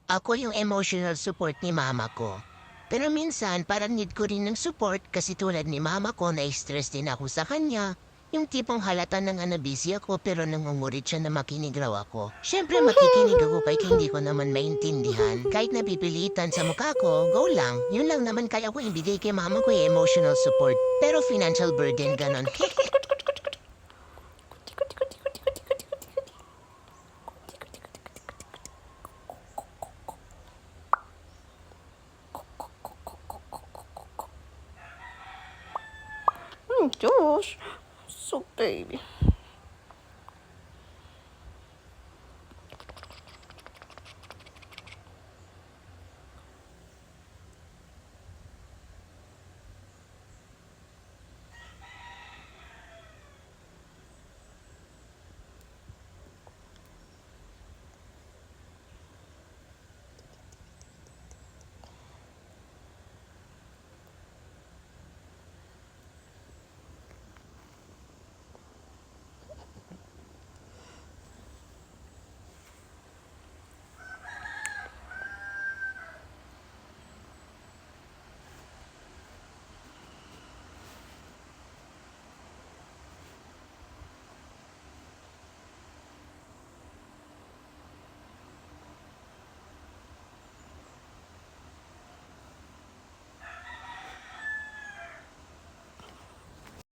Ako yung emotional support ni mama ko. Pero minsan, parang need ko rin ng support kasi tulad ni mama ko, na-stress din ako sa kanya. Yung tipong halata na nga na busy ako pero nangungurit siya na makinig raw ako. Siyempre makikinig ako kahit hindi ko naman maintindihan. Kahit napipilitan sa mukha ko, go lang. Yun lang naman kaya ko ibigay kay mama ko yung emotional support. Pero financial burden ganon. Diyos. So, baby.